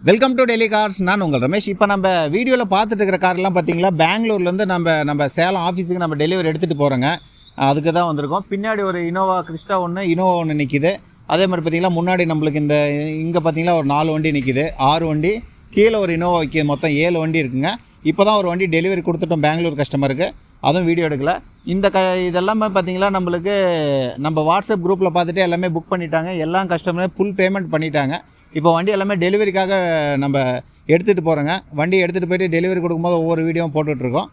Welcome to daily cars. நான் உங்கள் ரமேஷ். இப்போ நம்ம வீடியோவில் பார்த்துட்டு இருக்கிற கார்லாம் பார்த்தீங்களா, பெங்களூர்லேருந்து நம்ம சேலம் ஆஃபீஸுக்கு நம்ம டெலிவரி எடுத்துகிட்டு போகிறோங்க. அதுக்கு தான் வந்திருக்கோம். பின்னாடி ஒரு இனோவா கிறிஸ்டா இனோவா ஒன்று நிற்கிது. அதே மாதிரி பார்த்தீங்கன்னா முன்னாடி நம்மளுக்கு இங்கே பார்த்தீங்கன்னா ஒரு 4 வண்டி நிற்கிது, 6 வண்டி, கீழே ஒரு இனோவா வைக்கிது, மொத்தம் 7 வண்டி இருக்குங்க. இப்போ தான் ஒரு வண்டி டெலிவரி கொடுத்துட்டோம் பெங்களூர் கஸ்டமருக்கு, அதுவும் வீடியோ எடுக்கல. இதெல்லாமே பார்த்தீங்களா நம்மளுக்கு நம்ம வாட்ஸ்அப் குரூப்பில் பார்த்துட்டு எல்லாமே புக் பண்ணிட்டாங்க. எல்லா கஸ்டமரே ஃபுல் பேமெண்ட் பண்ணிட்டாங்க. இப்போ வண்டி எல்லாமே டெலிவரிக்காக நம்ம எடுத்துகிட்டு போகிறோங்க. வண்டி எடுத்துகிட்டு போய்ட்டு டெலிவரி கொடுக்கும்போது ஒவ்வொரு வீடியோவும் போட்டுட்ருக்கோம்.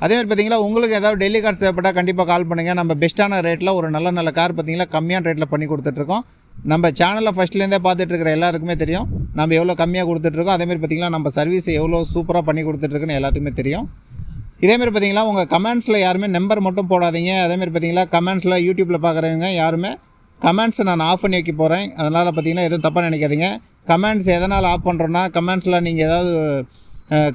அதேமாதிரி பார்த்தீங்களா உங்களுக்கு ஏதாவது டெல்லி கார்ஸ் தேவைப்பட்டால் கண்டிப்பாக கால் பண்ணுங்கள். நம்ம பெஸ்ட்டான ரேட்டில் ஒரு நல்ல கார் பார்த்தீங்களா கம்மியான ரேட்டில் பண்ணி கொடுத்துட்ருக்கோம். நம்ம சேனலில் ஃபஸ்ட்லேருந்தே பார்த்துட்டு இருக்கிற எல்லாருக்குமே தெரியும் நம்ம எவ்வளோ கம்மியாக கொடுத்துட்ருக்கோம். அதேமாதிரி பார்த்தீங்களா நம்ம சர்வீஸ் எவ்வளோ சூப்பராக பண்ணி கொடுத்துட்ருக்குன்னு எல்லாத்துக்குமே தெரியும். இதேமாதிரி பார்த்தீங்களா உங்கள் கமெண்ட்ஸில் யாருமே நம்பர் மட்டும் போடாதீங்க. அதேமாதிரி பார்த்தீங்களா கமெண்ட்ஸில் யூடியூப்பில் பார்க்குறவங்க யாருமே கமெண்ட்ஸை நான் ஆஃப் பண்ணி வைக்க போகிறேன். அதனால் பார்த்தீங்கன்னா எதுவும் தப்பாக நினைக்காதீங்க. கமெண்ட்ஸ் எதனால் ஆஃப் பண்ணுறோன்னா, கமெண்ட்ஸில் நீங்கள் ஏதாவது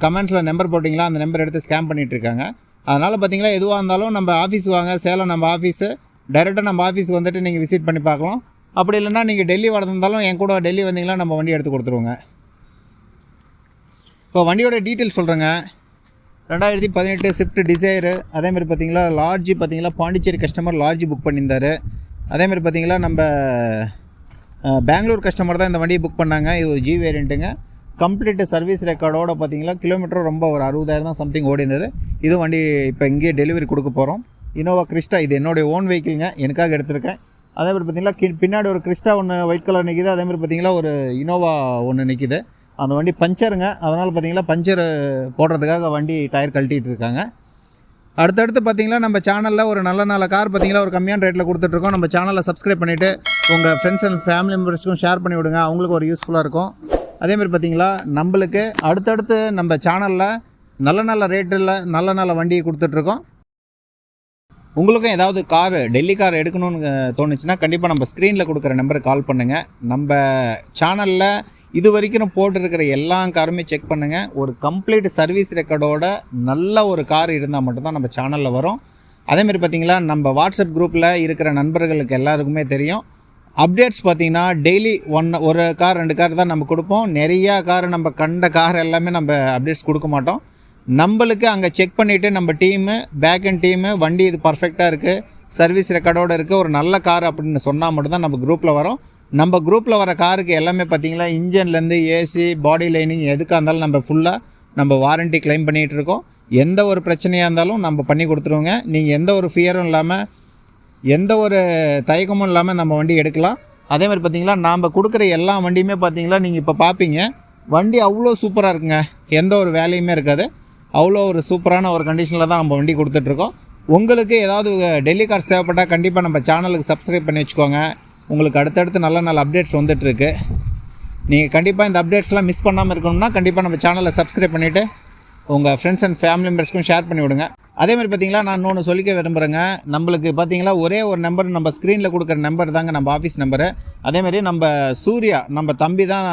கமெண்ட்ஸில் நம்பர் போட்டிங்களா, அந்த நம்பர் எடுத்து ஸ்கேம் பண்ணிகிட்ருக்காங்க. அதனால் பார்த்தீங்களா எதுவாக இருந்தாலும் நம்ம ஆஃபீஸ் வாங்க, சேலம் நம்ம ஆஃபீஸு, டைரெக்டாக நம்ம ஆஃபீஸுக்கு வந்துட்டு நீங்கள் விசிட் பண்ணி பார்க்கலாம். அப்படி இல்லைன்னா நீங்கள் டெல்லி வரதுனாலும் என் கூட டெல்லி வந்தீங்கன்னா நம்ம வண்டி எடுத்து கொடுத்துருவோங்க. இப்போ வண்டியோட டீட்டெயில்ஸ் சொல்கிறேங்க. 2018 ஸ்விஃப்ட் டிசைரு. அதேமாதிரி பார்த்தீங்களா லார்ஜ் பார்த்தீங்களா பாண்டிச்சேரி கஸ்டமர் லார்ஜ் புக் பண்ணியிருந்தார். அதேமாதிரி பார்த்தீங்களா நம்ம பெங்களூர் கஸ்டமர் தான் இந்த வண்டியை புக் பண்ணாங்க. இது ஒரு ஜி வேரியண்ட்டுங்க. கம்ப்ளீட்டு சர்வீஸ் ரெக்கார்டோடு பார்த்தீங்களா கிலோமீட்டர் ரொம்ப ஒரு 60,000 தான் சம்திங் ஓடி இருந்தது. இது வண்டி இப்போ இங்கேயே டெலிவரி கொடுக்க போகிறோம். இனோவா கிறிஸ்டா, இது என்னுடைய ஓன் வெஹிக்கிள்ங்க, எனக்காக எடுத்திருக்கேன். அதேமாதிரி பார்த்தீங்களா பின்னாடி ஒரு கிறிஸ்டா ஒன்று ஒயிட் கலர் நிற்கிது. அதேமாதிரி பார்த்தீங்களா ஒரு இனோவா ஒன்று நிற்கிது. அந்த வண்டி பஞ்சருங்க. அதனால் பார்த்தீங்களா பஞ்சர் போடுறதுக்காக வண்டி டயர் கழட்டிகிட்டு இருக்காங்க. அடுத்தடுத்து பார்த்தீங்களா நம்ம சேனலில் ஒரு நல்ல கார் பார்த்தீங்களா ஒரு கம்மியான ரேட்டில் கொடுத்துட்ருக்கோம். நம்ம சேனலில் சப்ஸ்கிரைப் பண்ணிவிட்டு உங்கள் ஃப்ரெண்ட்ஸ் அண்ட் ஃபேமிலி மெம்பர்ஸ்க்கும் ஷேர் பண்ணி விடுங்க, அவங்களுக்கு ஒரு யூஸ்ஃபுல்லாக இருக்கும். அதேமாதிரி பார்த்தீங்களா நம்மளுக்கு அடுத்தடுத்து நம்ம சேனலில் நல்ல ரேட்டில் நல்ல வண்டியை கொடுத்துட்ருக்கோம். உங்களுக்கும் ஏதாவது கார் டெல்லி கார் எடுக்கணும்னு தோணுச்சுன்னா கண்டிப்பாக நம்ம ஸ்க்ரீனில் கொடுக்குற நம்பருக்கு கால் பண்ணுங்கள். நம்ம சேனலில் இது வரைக்கும் போட்டிருக்கிற எல்லா காருமே செக் பண்ணுங்கள். ஒரு கம்ப்ளீட் சர்வீஸ் ரெக்கார்டோட நல்ல ஒரு கார் இருந்தால் மட்டும்தான் நம்ம சேனலில் வரும். அதேமாதிரி பார்த்திங்களா நம்ம வாட்ஸ்அப் குரூப்பில் இருக்கிற நண்பர்களுக்கு எல்லாருக்குமே தெரியும். அப்டேட்ஸ் பார்த்திங்கன்னா டெய்லி ஒரு கார் 2 கார் தான் நம்ம கொடுப்போம். நிறையா கார் நம்ம கண்ட கார் எல்லாமே நம்ம அப்டேட்ஸ் கொடுக்க மாட்டோம். நம்மளுக்கு அங்கே செக் பண்ணிவிட்டு நம்ம டீமு பேக் அண்ட் டீமு வண்டி இது பர்ஃபெக்டாக இருக்குது, சர்வீஸ் ரெக்கார்டோடு இருக்குது, ஒரு நல்ல கார் அப்படின்னு சொன்னால் மட்டும்தான் நம்ம குரூப்பில் வரோம். நம்ம குரூப்பில் வர காருக்கு எல்லாமே பார்த்திங்களா இன்ஜின்லேருந்து ஏசி பாடி லைனிங் எதுக்காக இருந்தாலும் நம்ம ஃபுல்லாக நம்ம வாரண்ட்டி கிளைம் பண்ணிகிட்டு இருக்கோம். எந்த ஒரு பிரச்சனையாக இருந்தாலும் நம்ம பண்ணி கொடுத்துருவோங்க. நீங்கள் எந்த ஒரு ஃபியரும் இல்லாமல் எந்த ஒரு தயக்கமும் இல்லாமல் நம்ம வண்டி எடுக்கலாம். அதேமாதிரி பார்த்திங்களா நாம் கொடுக்குற எல்லா வண்டியுமே பார்த்திங்களா நீங்கள் இப்போ பார்ப்பீங்க வண்டி அவ்வளோ சூப்பராக இருக்குங்க. எந்த ஒரு வேலையுமே இருக்காது. அவ்வளோ ஒரு சூப்பரான ஒரு கண்டிஷனில் தான் நம்ம வண்டி கொடுத்துட்ருக்கோம். உங்களுக்கு ஏதாவது டெல்லி கார்ஸ் தேவைப்பட்டால் கண்டிப்பாக நம்ம சேனலுக்கு சப்ஸ்கிரைப் பண்ணி வச்சுக்கோங்க. உங்களுக்கு அடுத்தடுத்து நல்ல அப்டேட்ஸ் வந்துட்டுருக்கு. நீங்கள் கண்டிப்பாக இந்த அப்டேட்ஸ்லாம் மிஸ் பண்ணாமல் இருக்கணும்னா கண்டிப்பாக நம்ம சேனலை சப்ஸ்கிரைப் பண்ணிவிட்டு உங்கள் ஃப்ரெண்ட்ஸ் அண்ட் ஃபேமிலி மெம்பர்ஸ்க்கும் ஷேர் பண்ணி விடுங்க. அதேமாதிரி பார்த்தீங்களா நான் இன்னொன்று சொல்லிக்க விரும்புகிறேங்க. நம்மளுக்கு பார்த்தீங்களா ஒரே ஒரு நம்பர், நம்ம ஸ்க்ரீனில் கொடுக்குற நம்பர் தாங்க நம்ம ஆஃபீஸ் நம்பரு. அதேமாதிரி நம்ம சூர்யா நம்ம தம்பி தான்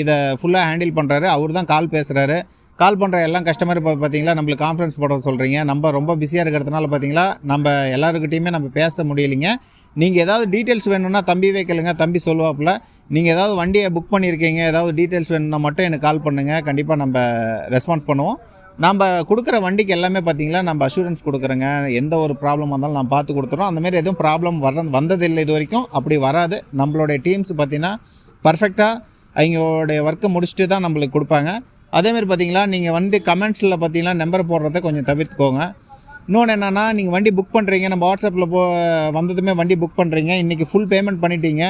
இதை ஃபுல்லாக ஹேண்டில் பண்ணுறாரு. அவர் தான் கால் பேசுகிறாரு. கால் பண்ணுற எல்லா கஸ்டமர் இப்போ பார்த்தீங்களா நம்மளுக்கு கான்ஃபரன்ஸ் போட சொல்கிறீங்க. நம்ம ரொம்ப பிஸியாக இருக்கிறதுனால பார்த்தீங்களா நம்ம எல்லாருக்கிட்டையுமே நம்ம பேச முடியலைங்க. நீங்கள் ஏதாவது டீட்டெயில்ஸ் வேணும்னா தம்பிவே கேளுங்க, தம்பி சொல்லுவாப்பில். நீங்கள் ஏதாவது வண்டியை புக் பண்ணியிருக்கீங்க, ஏதாவது டீட்டெயில்ஸ் வேணும்னா மட்டும் எனக்கு கால் பண்ணுங்கள். கண்டிப்பாக நம்ம ரெஸ்பான்ஸ் பண்ணுவோம். நம்ம கொடுக்குற வண்டிக்கு எல்லாமே பார்த்திங்களா நம்ம அஷூரன்ஸ் கொடுக்குறோங்க. எந்த ஒரு ப்ராப்ளமாக இருந்தாலும் நான் பார்த்து கொடுத்துறோம். அந்தமாரி எதுவும் ப்ராப்ளம் வந்ததில்லை இது வரைக்கும், அப்படி வராது. நம்மளுடைய டீம்ஸ் பார்த்திங்கன்னா பர்ஃபெக்டாக அவங்களுடைய ஒர்க்கை முடிச்சுட்டு தான் நம்மளுக்கு கொடுப்பாங்க. அதேமாதிரி பார்த்திங்களா நீங்கள் வண்டி கமெண்ட்ஸில் பார்த்திங்கன்னா நம்பர் போடுறத கொஞ்சம் தவிர்த்துக்கோங்க. இன்னொன்று என்னென்னா நீங்கள் வண்டி புக் பண்ணுறீங்க, நம்ம வாட்ஸ்அப்பில் வந்ததுமே வண்டி புக் பண்ணுறீங்க, இன்றைக்கி ஃபுல் பேமெண்ட் பண்ணிட்டீங்க,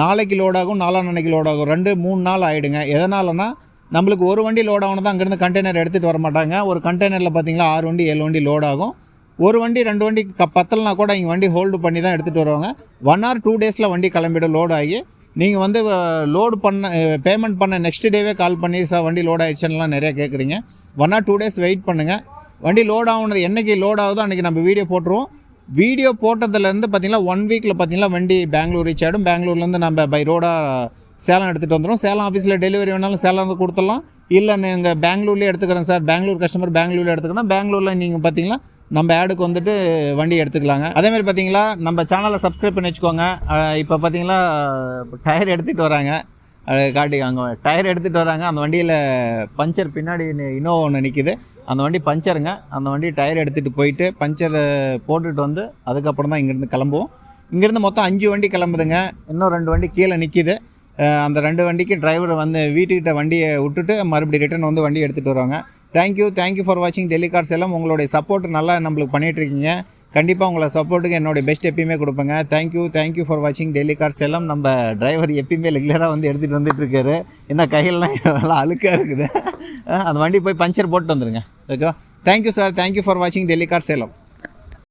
நாளைக்கு லோடாகும், நாளான்னைக்கு லோடாகும், 2-3 நாள் ஆகிடுங்க. எதனாலனா நம்மளுக்கு ஒரு வண்டி லோட் ஆகணும் தான் அங்கேருந்து கண்டெய்னர் எடுத்துகிட்டு வர மாட்டாங்க. ஒரு கண்டெய்னரில் பார்த்தீங்களா 6 வண்டி 7 வண்டி லோட் ஆகும். ஒரு வண்டி 2 வண்டி பத்தலைனா கூட இங்கே வண்டி ஹோல்டு பண்ணி தான் எடுத்துகிட்டு வருவாங்க. 1 or 2 டேஸில் வண்டி கிளம்பிடும் லோட் ஆகி. நீங்கள் லோடு பண்ண பேமெண்ட் பண்ண நெக்ஸ்ட் டேவே கால் பண்ணி சார் வண்டி லோட் ஆகிடுச்சுன்னெலாம் நிறையா கேட்குறீங்க. 1 or 2 டேஸ் வெயிட் பண்ணுங்கள். வண்டி லோட் ஆகுனது என்றைக்கு லோட் ஆகுதோ அன்றைக்கி நம்ம வீடியோ போட்டுருவோம். வீடியோ போட்டதுலேருந்து பார்த்திங்கன்னா 1 வீக்கில் பார்த்திங்கன்னா வண்டி பெங்களூர் ரீச் ஆகிடும். பெங்களூர்லேருந்து நம்ம பை ரோடாக சேலம் எடுத்துகிட்டு வந்துடும். சேலம் ஆஃபீஸில் டெலிவரி வேணாலும் சேலம் கொடுத்துடலாம். இல்லை நீங்கள் பெங்களூர்லேயே எடுத்துக்கிறேன் சார், பெங்களூர் கஸ்டமர் பெங்களூரில் எடுத்துக்கணும், பெங்களூரில் நீங்கள் பார்த்திங்கன்னா நம்ம ஆடுக்கு வந்துட்டு வண்டி எடுத்துக்கலாங்க. அதேமாதிரி பார்த்தீங்களா நம்ம சேனலை சப்ஸ்கிரைப் பண்ணி வச்சுக்கோங்க. இப்போ பார்த்தீங்களா டயர் எடுத்துகிட்டு வராங்க. அதை காட்டி அங்கே டயர் எடுத்துகிட்டு வராங்க. அந்த வண்டியில் பஞ்சர் பின்னாடி இன்னோவா ஒன்று நிற்கிது. அந்த வண்டி பஞ்சருங்க. அந்த வண்டி டயர் எடுத்துகிட்டு போயிட்டு பஞ்சர் போட்டுட்டு வந்து அதுக்கப்புறம் தான் இங்கேருந்து கிளம்புவோம். இங்கேருந்து மொத்தம் 5 வண்டி கிளம்புதுங்க. இன்னும் 2 வண்டி கீழே நிற்கிது. அந்த 2 வண்டிக்கு டிரைவர் வந்து வீட்டுக்கிட்ட வண்டியை விட்டுட்டு மறுபடியும் ரிட்டர்ன் வந்து வண்டி எடுத்துகிட்டு வருவாங்க. தேங்க்யூ ஃபார் வாட்சிங் டெல்லி கார் சேலம். உங்களுடைய சப்போர்ட் நல்லா நம்மளுக்கு பண்ணிகிட்ருக்கீங்க. கண்டிப்பாக உங்களை சப்போர்ட்டுக்கு என்னுடைய பெஸ்ட் எப்பயுமே கொடுப்பேங்க. தேங்க்யூ ஃபார் வாட்சிங் டெல்லி கார் சேலம். நம்ம டிரைவர் எப்பயுமே ரெகுலராக வந்து எடுத்துகிட்டு வந்துட்டுருக்காரு. என்ன கையெல்லாம் நல்லா அழுக்காக இருக்குது. அந்த வண்டி போய் பஞ்சர் போட்டு வந்துடுங்க. ஓகேவா? Thank you sir. தேங்க்யூ ஃபார் வாட்சிங் டெல்லி கார் சேலம்.